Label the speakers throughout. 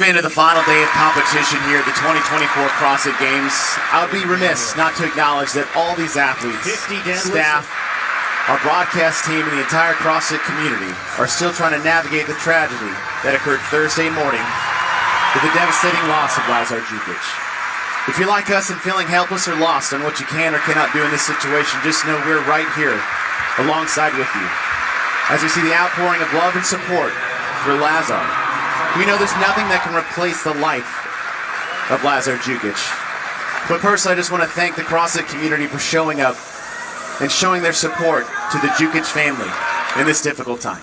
Speaker 1: into the final day of competition here at the 2024 CrossFit Games. I would be remiss not to acknowledge that all these athletes, staff, our broadcast team, and the entire CrossFit community are still trying to navigate the tragedy that occurred Thursday morning with the devastating loss of Lazar Dukic. If you're like us and feeling helpless or lost on what you can or cannot do in this situation, just know we're right here alongside with you as we see the outpouring of love and support for Lazar. We know there's nothing that can replace the life of Lazar Dukic. But personally, I just want to thank the CrossFit community for showing up and showing their support to the Dukic family in this difficult time.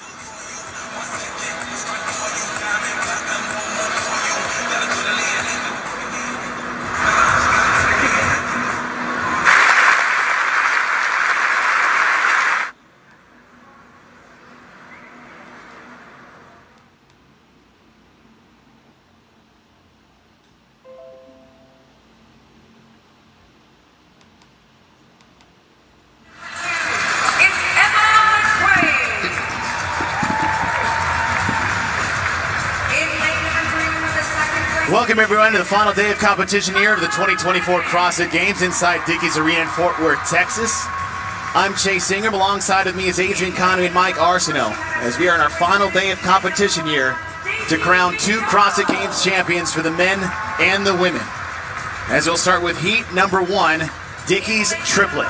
Speaker 1: Welcome everyone to the final day of competition here of the 2024 CrossFit Games inside Dukic Arena in Fort Worth, Texas. I'm Chase Ingram. Alongside of me is Adrian Conway and Mike Arsenault as we are in our final day of competition here to crown two CrossFit Games champions for the men and the women. As we'll start with heat number 1, Dukic triplet.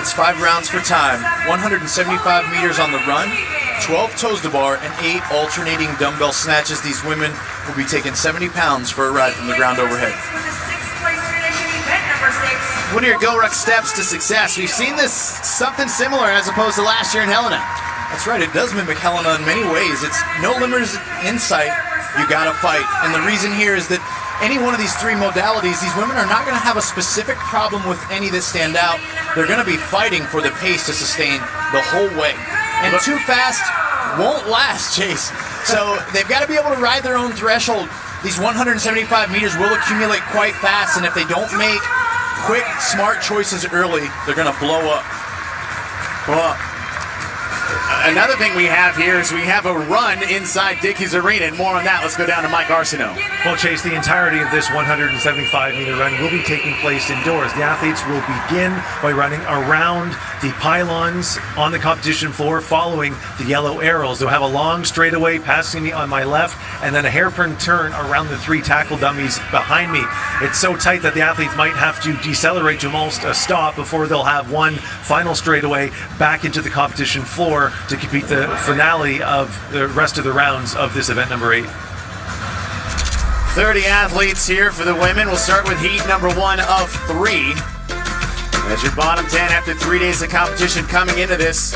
Speaker 2: It's 5 rounds for time, 175 meters on the run, 12 toes to bar, and 8 alternating dumbbell snatches. These women will be taking 70 pounds for a ride from the ground overhead.
Speaker 1: What are your go-ruck steps to success? We've seen this something similar as opposed to last year in Helena.
Speaker 2: That's right, it does mimic Helena in many ways. It's no limiters in sight, you gotta fight. And the reason here is that any one of these 3 modalities, these women are not gonna have a specific problem with any that stand out. They're gonna be fighting for the pace to sustain the whole way. And too fast won't last, Chase. So they've got to be able to ride their own threshold. These 175 meters will accumulate quite fast, and if they don't make quick, smart choices early, they're going to blow up.
Speaker 1: Well, another thing we have here is we have a run inside Dukic Arena, and more on that. Let's go down to Mike Arsenault.
Speaker 3: Well, Chase, the entirety of this 175-meter run will be taking place indoors. The athletes will begin by running around the pylons on the competition floor, following the yellow arrows. They'll have a long straightaway passing me on my left, and then a hairpin turn around the 3 tackle dummies behind me. It's so tight that the athletes might have to decelerate to almost a stop before they'll have one final straightaway back into the competition floor to complete the finale of the rest of the rounds of this event number 8.
Speaker 1: 30 athletes here for the women. We'll start with heat number 1 of 3. As your bottom 10 after 3 days of competition coming into this.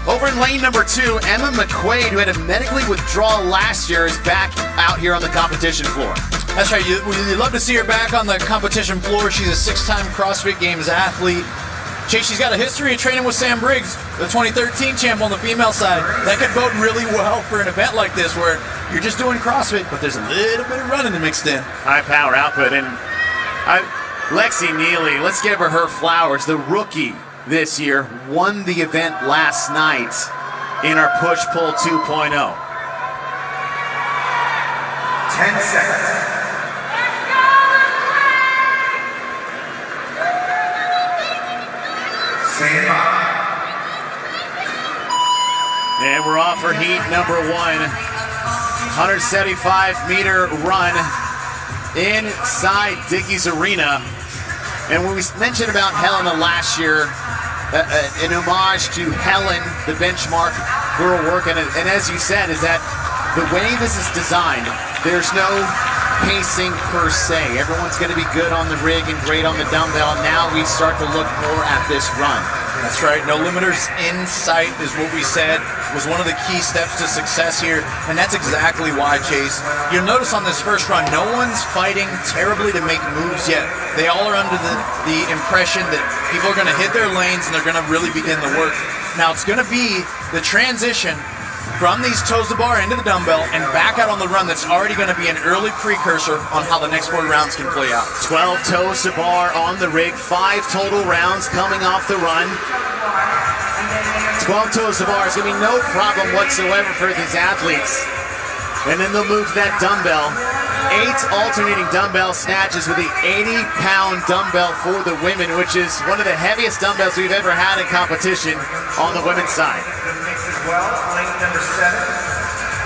Speaker 1: Over in lane number 2, Emma McQuaid, who had a medically withdrawal last year, is back out here on the competition floor.
Speaker 2: That's right, you'd love to see her back on the competition floor. She's a 6-time CrossFit Games athlete. Chase, she's got a history of training with Sam Briggs, the 2013 champ on the female side. That could bode really well for an event like this where you're just doing CrossFit, but there's a little bit of running mixed in.
Speaker 1: High power output. And Lexi Neely, let's give her flowers. The rookie this year won the event last night in our push-pull 2.0.
Speaker 4: 10 seconds.
Speaker 1: And we're off for heat number 1. 175-meter run inside Dukic Arena. And when we mentioned about Helena last year, an homage to Helen, the benchmark girl work, and as you said, is that the way this is designed, there's no pacing per se. Everyone's going to be good on the rig and great on the dumbbell. Now we start to look more at this run.
Speaker 2: That's right, no limiters in sight is what we said was one of the key steps to success here, and that's exactly why, Chase. You'll notice on this first run, no one's fighting terribly to make moves yet. They all are under the impression that people are going to hit their lanes and they're going to really begin the work. Now it's going to be the transition from these toes to bar into the dumbbell and back out on the run that's already going to be an early precursor on how the next 4 rounds can play out.
Speaker 1: 12 toes to bar on the rig, 5 total rounds coming off the run. 12 toes to bar is going to be no problem whatsoever for these athletes. And then they'll move to that dumbbell. 8 alternating dumbbell snatches with the 80-pound dumbbell for the women, which is one of the heaviest dumbbells we've ever had in competition on the women's side.
Speaker 4: 12, lane number 7.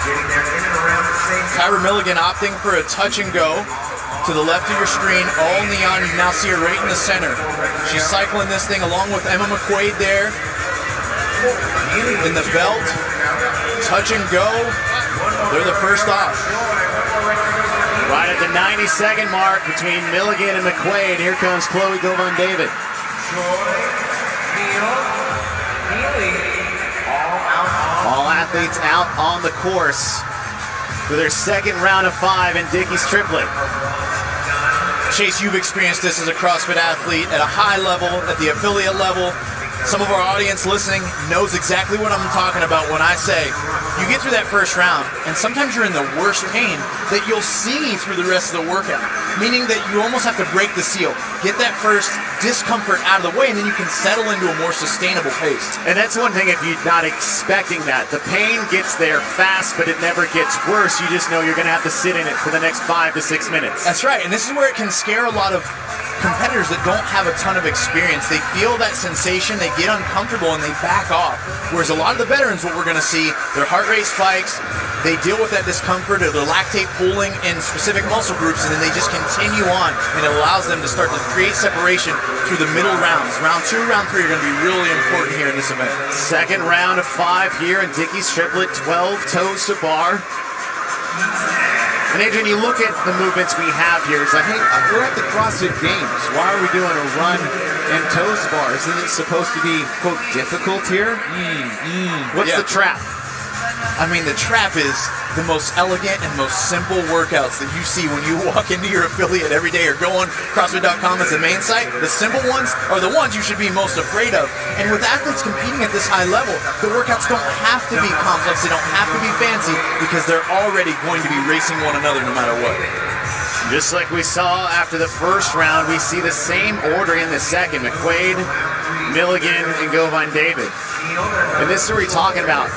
Speaker 4: Getting there in and around the same time.
Speaker 2: Kyra Milligan opting for a touch and go. To the left of your screen, all neon. You now see her right in the center. She's cycling this thing along with Emma McQuaid there. In the belt, touch and go. They're the first off.
Speaker 1: Right at the 90-second mark between Milligan and McQuaid. Here comes Chloe Govan-David. All athletes out on the course for their second round of 5 in Dickey's triplet.
Speaker 2: Chase, you've experienced this as a CrossFit athlete at a high level, at the affiliate level. Some of our audience listening knows exactly what I'm talking about when I say you get through that first round and sometimes you're in the worst pain that you'll see through the rest of the workout, meaning that you almost have to break the seal, get that first discomfort out of the way, and then you can settle into a more sustainable pace.
Speaker 1: And that's one thing if you're not expecting that. The pain gets there fast, but it never gets worse. You just know you're going to have to sit in it for the next 5 to 6 minutes.
Speaker 2: That's right, and this is where it can scare a lot of competitors that don't have a ton of experience. They feel that sensation, they get uncomfortable, and they back off. Whereas a lot of the veterans, what we're going to see, their heart rate spikes, they deal with that discomfort or the lactate pooling in specific muscle groups, and then they just continue on, and it allows them to start to create separation through the middle rounds. Round 2, round 3 are going to be really important here in this event.
Speaker 1: Second round of 5 here in Dickey's triplet, 12 toes to bar. And Adrian, you look at the movements we have here, it's like, hey, we're at the CrossFit Games. Why are we doing a run and toes bar? Isn't it supposed to be, quote, difficult here? What's the trap?
Speaker 2: I mean, the trap is the most elegant and most simple workouts that you see when you walk into your affiliate every day or go on CrossFit.com as the main site. The simple ones are the ones you should be most afraid of. And with athletes competing at this high level, the workouts don't have to be complex, they don't have to be fancy, because they're already going to be racing one another no matter what.
Speaker 1: Just like we saw after the first round, we see the same order in the second. McQuaid, Milligan, and Govan-David. And this is what we're talking about.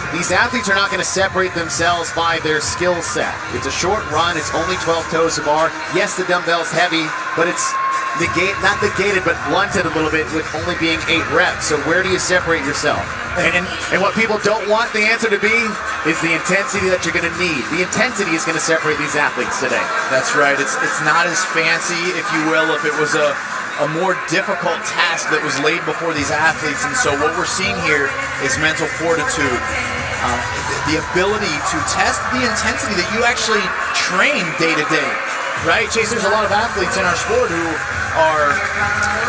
Speaker 1: These athletes are not going to separate themselves by their skill set. It's a short run. It's only 12 toes to bar. Yes, the dumbbell's heavy, but it's not negated, but blunted a little bit with only being 8 reps. So where do you separate yourself? And what people don't want the answer to be is the intensity that you're going to need. The intensity is going to separate these athletes today.
Speaker 2: That's right. It's not as fancy, if you will, if it was a more difficult task that was laid before these athletes. And so what we're seeing here is mental fortitude, the ability to test the intensity that you actually train day to day, right? Chase, there's a lot of athletes in our sport who are,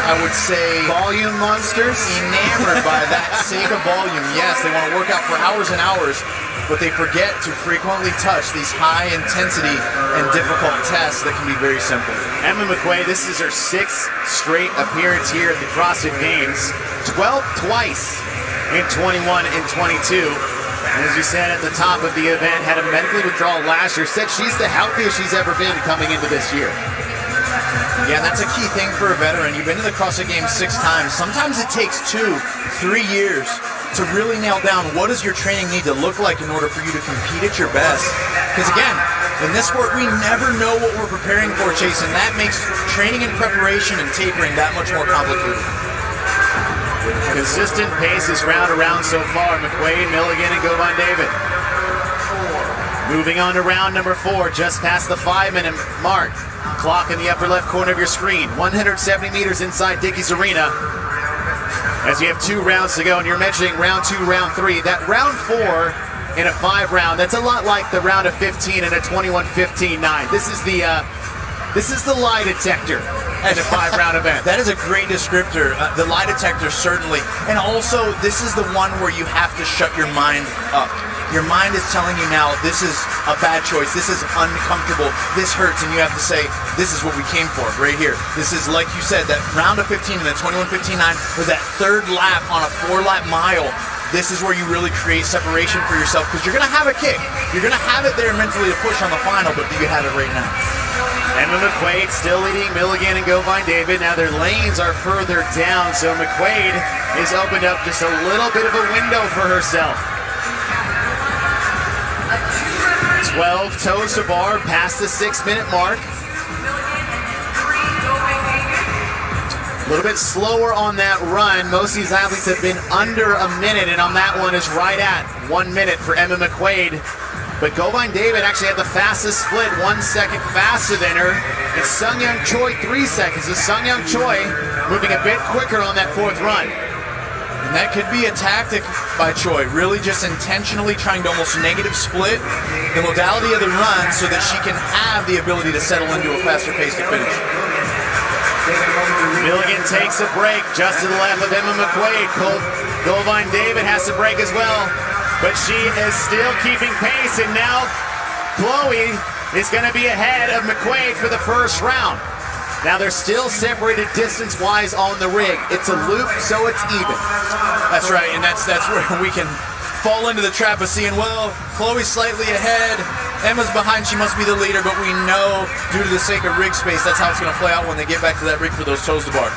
Speaker 2: I would say,
Speaker 1: volume monsters,
Speaker 2: enamored by that sake of volume. Yes, they want to work out for hours and hours, but they forget to frequently touch these high intensity and difficult tests that can be very simple.
Speaker 1: Emma McQuaid, this is her 6th straight appearance here at the CrossFit Games. 12th twice in 21 and 22. And as you said at the top of the event, had a medical withdrawal last year, said she's the healthiest she's ever been coming into this year.
Speaker 2: Yeah, that's a key thing for a veteran. You've been to the CrossFit Games 6 times. Sometimes it takes 2, 3 years to really nail down what does your training need to look like in order for you to compete at your best. Because again, in this sport, we never know what we're preparing for, Chase, and that makes training and preparation and tapering that much more complicated.
Speaker 1: Consistent pace is round around so far. McQuaid, Milligan, and Govan-David. Moving on to round number 4, just past the 5-minute mark. Clock in the upper left corner of your screen. 170 meters inside Dickey's Arena. As you have 2 rounds to go, and you're mentioning round 2, round 3. That round 4 in a 5 round, that's a lot like the round of 15 in a 21-15-9. This is the lie detector at a 5-round event.
Speaker 2: That is a great descriptor. The lie detector, certainly. And also, this is the one where you have to shut your mind up. Your mind is telling you now, this is a bad choice, this is uncomfortable, this hurts, and you have to say, this is what we came for, right here. This is, like you said, that round of 15 and the 21-15-9 was that 3rd lap on a 4-lap mile. This is where you really create separation for yourself, because you're going to have a kick. You're going to have it there mentally to push on the final, but do you have it right now?
Speaker 1: Emma McQuaid still leading Milligan and Govan-David. Now their lanes are further down, so McQuaid has opened up just a little bit of a window for herself. 12 toes to bar, past the 6-minute mark. A little bit slower on that run. Most of these athletes have been under a minute, and on that one is right at 1 minute for Emma McQuaid. But Govine David actually had the fastest split, 1 second faster than her. And Sungyeon Choi 3 seconds. So Sungyeon Choi moving a bit quicker on that 4th run.
Speaker 2: And that could be a tactic by Choi, really just intentionally trying to almost negative split the modality of the run so that she can have the ability to settle into a faster pace to finish.
Speaker 1: Milligan takes a break just to the left of Emma McQuaid. Govine David has to break as well, but she is still keeping pace, and now Chloe is going to be ahead of McQuaid for the first round. Now they're still separated distance-wise on the rig. It's a loop, so it's even.
Speaker 2: That's right, and that's where we can fall into the trap of seeing, well, Chloe's slightly ahead, Emma's behind, she must be the leader, but we know, due to the sake of rig space, that's how it's going to play out when they get back to that rig for those toes to bar.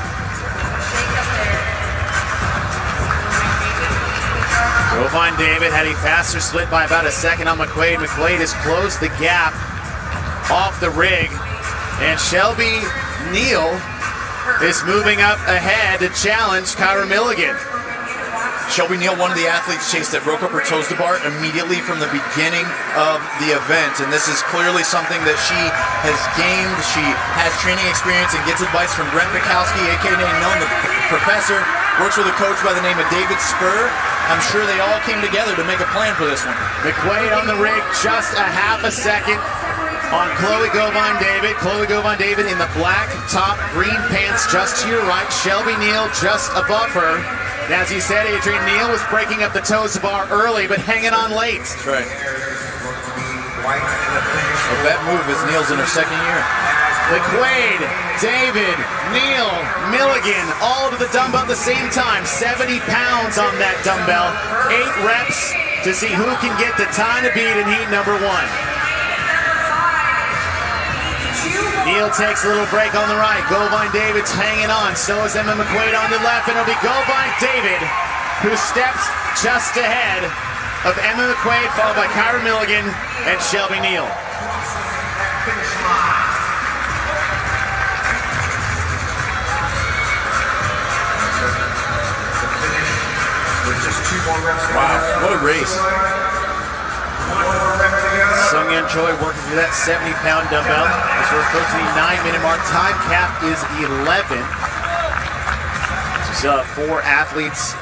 Speaker 1: Govine David had a faster split by about a second on McQuaid. McQuaid has closed the gap off the rig, and Shelby Neal is moving up ahead to challenge Kyra Milligan.
Speaker 2: Shelby Neal, one of the athletes, Chase, that broke up her toes to bar immediately from the beginning of the event, and this is clearly something that she has gained. She has training experience and gets advice from Brent Mikowski, aka known the professor, works with a coach by the name of David Spur. I'm sure they all came together to make a plan for this one.
Speaker 1: McQuaid on the rig, just a half a second on Chloe Govine David. Chloe Govine David in the black top, green pants just to your right. Shelby Neal just above her. As you said, Adrian, Neal was breaking up the toes to bar early, but hanging on late.
Speaker 2: That's right. Well, that move is Neal's in her second year.
Speaker 1: McQuaid, David, Neal, Milligan, all to the dumbbell at the same time. 70 pounds on that dumbbell. 8 reps to see who can get the time to beat in heat number 1. Neal takes a little break on the right. Govine David's hanging on. So is Emma McQuaid on the left. And it'll be Govine David who steps just ahead of Emma McQuaid, followed by Kyra Milligan and Shelby Neal.
Speaker 2: Wow, what a race.
Speaker 1: Sungyeon Choi working through that 70-pound dumbbell as we're approaching the 9-minute mark. Time cap is 11. So 5 athletes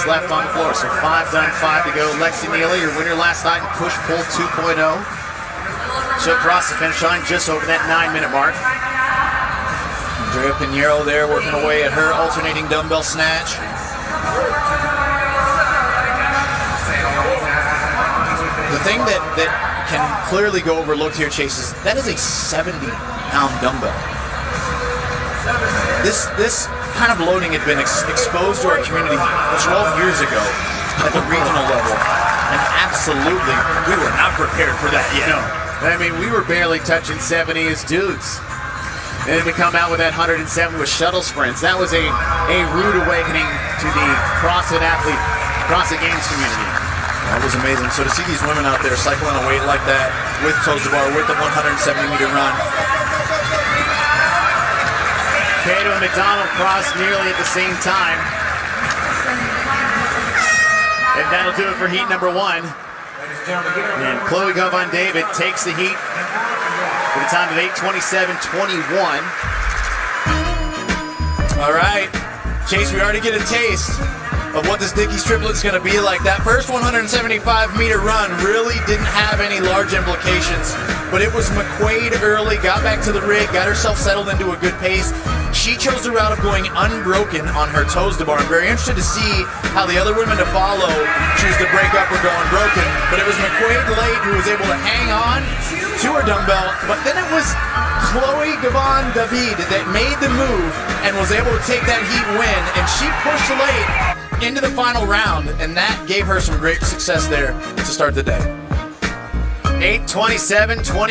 Speaker 1: left on the floor. So 5 done, 5 to go. Lexi Neely, your winner last night in push-pull 2.0. She'll cross the finish line just over that 9-minute mark.
Speaker 2: Andrea Pinheiro there working away at her alternating dumbbell snatch. The thing that can clearly go overlooked here, Chase, is that is a 70-pound dumbbell. This kind of loading had been exposed to our community 12 years ago at the regional level, and absolutely, we were not prepared for that yet.
Speaker 1: No. I mean, we were barely touching 70 as dudes. And then we come out with that 107 with shuttle sprints. That was a rude awakening to the CrossFit athlete, CrossFit Games community.
Speaker 2: That was amazing. So to see these women out there cycling a weight like that with toes to bar, with the 170-meter run.
Speaker 1: Cato and McDonald crossed nearly at the same time. And that'll do it for heat number 1. And Chloe Govine David takes the heat with a time of 8:27.21.
Speaker 2: All right, Chase, we already get a taste of what this Dickies triplet's going to be like. That first 175-meter run really didn't have any large implications, but it was McQuaid early, got back to the rig, got herself settled into a good pace. She chose the route of going unbroken on her toes to bar. I'm very interested to see how the other women to follow choose to break up or go unbroken, but it was McQuaid late who was able to hang on to her dumbbell, but then it was Chloe Govine David that made the move and was able to take that heat win, and she pushed late into the final round, and that gave her some great success there to start the day.
Speaker 1: 8:27.20.